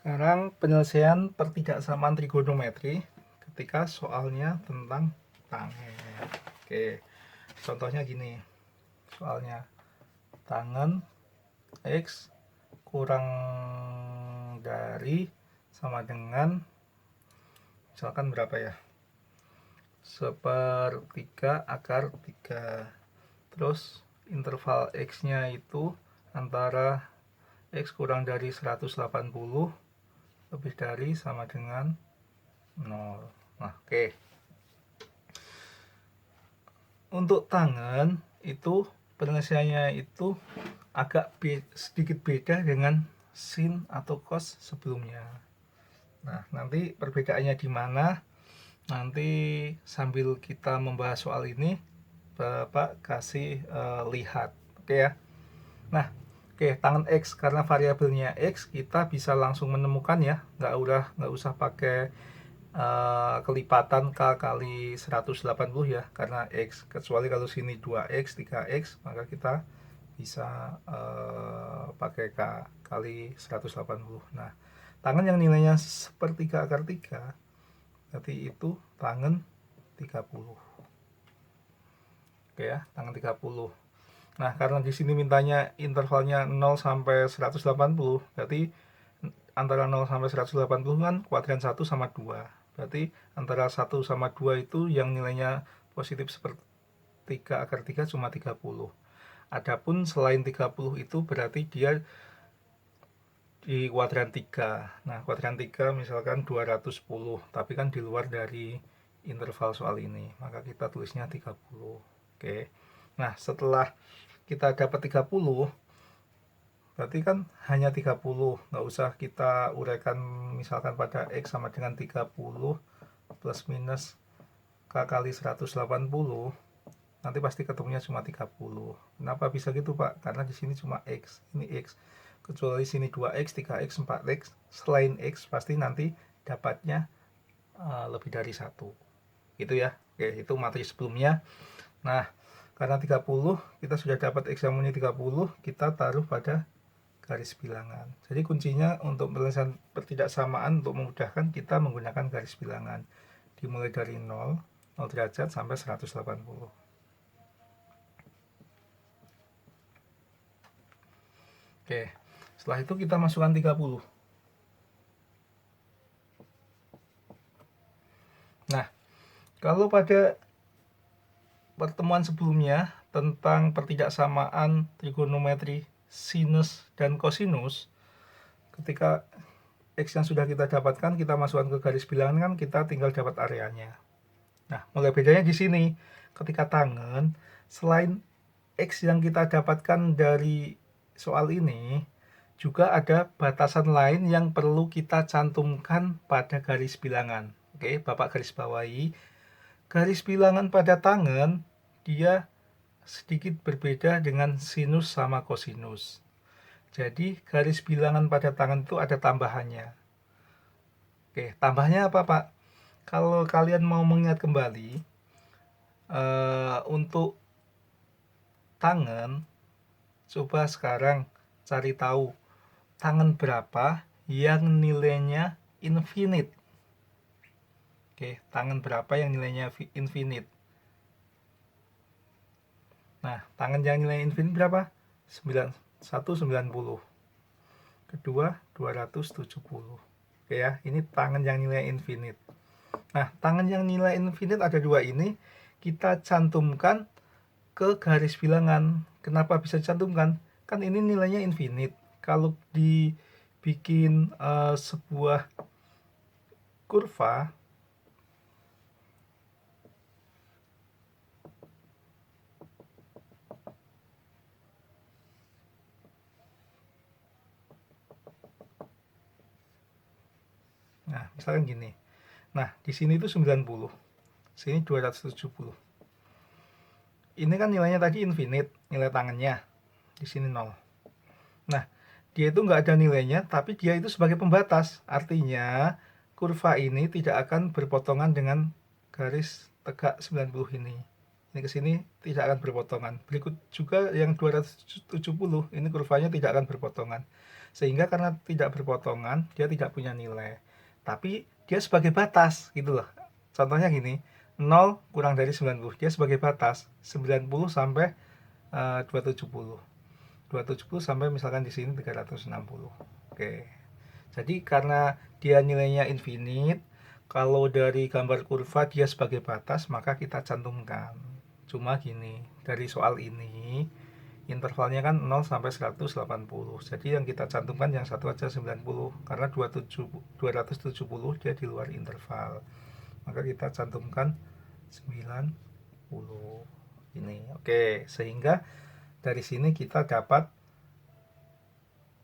Sekarang penyelesaian pertidaksamaan trigonometri ketika soalnya tentang tangen. Oke, contohnya gini. Soalnya tangen X kurang dari sama dengan misalkan berapa ya? 1/3 akar 3. Terus interval X nya itu antara X kurang dari 180 lebih dari sama dengan 0. Nah, oke. Untuk tangen itu penyelesaiannya itu agak sedikit beda dengan sin atau cos sebelumnya. Nah, nanti perbedaannya di mana? Nanti sambil kita membahas soal ini, Bapak kasih lihat. Oke ya. Nah, oke, tangen X karena variabelnya X kita bisa langsung menemukan ya, nggak usah pakai kelipatan K kali 180 ya, karena X, kecuali kalau sini 2X 3X maka kita bisa pakai K kali 180. Nah, tangen yang nilainya sepertiga akar 3 berarti itu tangen 30. Oke ya, tangen 30. Nah, karena di sini mintanya intervalnya 0 sampai 180, berarti antara 0 sampai 180 kan kuadran 1 sama 2. Berarti antara 1 sama 2 itu yang nilainya positif sepertiga akar 3 cuma 30. Adapun selain 30 itu berarti dia di kuadran 3. Nah, kuadran 3 misalkan 210, tapi kan di luar dari interval soal ini. Maka kita tulisnya 30. Oke. Nah, setelah kita dapat 30, berarti kan hanya 30, nggak usah kita uraikan misalkan pada X sama dengan 30 plus minus K kali 180, nanti pasti ketemunya cuma 30. Kenapa bisa gitu Pak? Karena di sini cuma X, ini X. Kecuali sini 2X, 3X, 4X, selain X pasti nanti dapatnya lebih dari 1. Gitu ya. Oke, itu materi sebelumnya. Nah, karena 30 kita sudah dapat X yang 30, kita taruh pada garis bilangan. Jadi kuncinya untuk penyelesaian pertidaksamaan untuk memudahkan kita menggunakan garis bilangan. Dimulai dari 0 derajat sampai 180. Oke, setelah itu kita masukkan 30. Nah, kalau pada pertemuan sebelumnya tentang pertidaksamaan trigonometri sinus dan kosinus, ketika X yang sudah kita dapatkan, kita masukkan ke garis bilangan kan kita tinggal dapat areanya. Nah, mulai bedanya di sini. Ketika tangen, selain X yang kita dapatkan dari soal ini, juga ada batasan lain yang perlu kita cantumkan pada garis bilangan. Oke, Bapak garis bawahi. Garis bilangan pada tangen, dia sedikit berbeda dengan sinus sama kosinus. Jadi, garis bilangan pada tangen itu ada tambahannya. Oke, tambahnya apa, Pak? Kalau kalian mau mengingat kembali, untuk tangen, coba sekarang cari tahu tangen berapa yang nilainya infinite. Oke, tangen berapa yang nilainya infinite? Nah, tangen yang nilainya infinite berapa? 190. Kedua 270. Oke ya, ini tangen yang nilai infinite. Nah, tangen yang nilai infinite ada dua ini, kita cantumkan ke garis bilangan. Kenapa bisa cantumkan? Kan ini nilainya infinite. Kalau dibikin sebuah kurva, nah misalkan gini. Nah, di sini itu 90, sini 270. Ini kan nilainya tadi infinite, nilai tangannya. Di sini 0. Nah, dia itu nggak ada nilainya, tapi dia itu sebagai pembatas. Artinya, kurva ini tidak akan berpotongan dengan garis tegak 90 ini. ini ke sini tidak akan berpotongan. Berikut juga yang 270, ini kurvanya tidak akan berpotongan. Sehingga karena tidak berpotongan, dia tidak punya nilai. Tapi dia sebagai batas gitu loh. Contohnya gini, 0 kurang dari 90, dia sebagai batas 90 sampai 270. 270 sampai misalkan di sini 360. Oke. Jadi karena dia nilainya infinite, kalau dari gambar kurva dia sebagai batas, maka kita cantumkan. Cuma gini, dari soal ini intervalnya kan 0 sampai 180. Jadi yang kita cantumkan yang satu aja 90 karena 270 dia di luar interval. Maka kita cantumkan 90 ini. Oke, sehingga dari sini kita dapat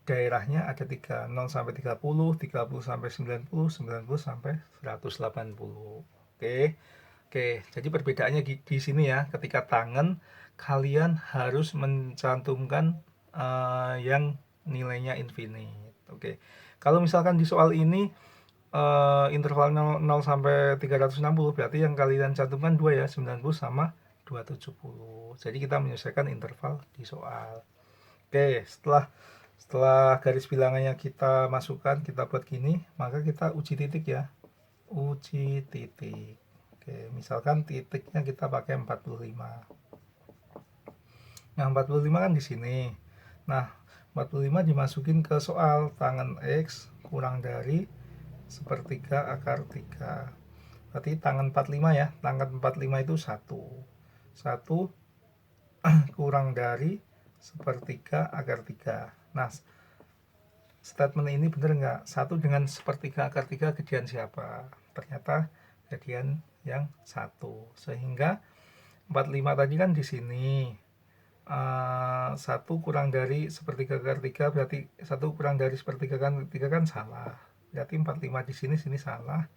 daerahnya ada 0 sampai 30, 30 sampai 90, 90 sampai 180. Oke. Oke, jadi perbedaannya di sini ya. Ketika tangen kalian harus mencantumkan yang nilainya infinite. Oke. Kalau misalkan di soal ini interval 0 sampai 360, berarti yang kalian cantumkan 2 ya, 90 sama 270. Jadi kita menyesuaikan interval di soal. Oke, setelah garis bilangannya kita masukkan, kita buat gini, maka kita uji titik ya. Uji titik. Oke, misalkan titiknya kita pakai 45. Nah, 45 kan di sini. Nah, 45 dimasukin ke soal tangen X kurang dari sepertiga akar 3. Berarti tangen 45 ya. Tangen 45 itu 1. 1 kurang dari sepertiga akar 3. Nah, statement ini benar nggak? 1 dengan sepertiga akar 3 kejadian siapa? Ternyata kejadian yang 1. Sehingga 45 tadi kan di sini 1 kurang dari sepertiga akar 3, berarti 1 kurang dari sepertiga akar 3 kan salah. Berarti 45 di sini salah,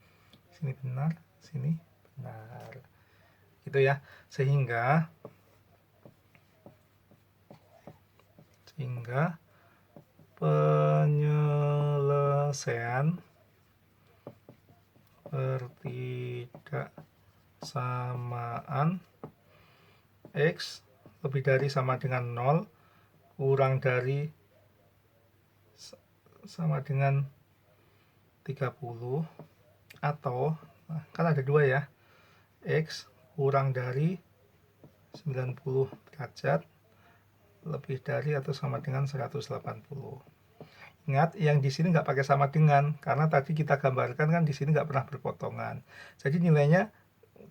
sini benar, sini benar. Gitu ya. Sehingga penyelesaian pertidaksamaan X lebih dari sama dengan 0 kurang dari sama dengan 30 atau kan ada 2 ya, X kurang dari 90 derajat lebih dari atau sama dengan 180. Ingat, yang di sini nggak pakai sama dengan, karena tadi kita gambarkan kan di sini nggak pernah berpotongan. Jadi nilainya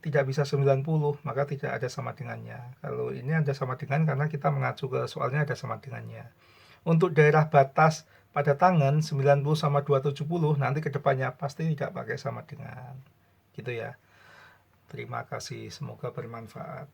tidak bisa 90, maka tidak ada sama dengannya. Kalau ini ada sama dengan karena kita mengacu ke soalnya ada sama dengannya. Untuk daerah batas pada tangan 90 sama 270 nanti kedepannya pasti tidak pakai sama dengan. Gitu ya. Terima kasih, semoga bermanfaat.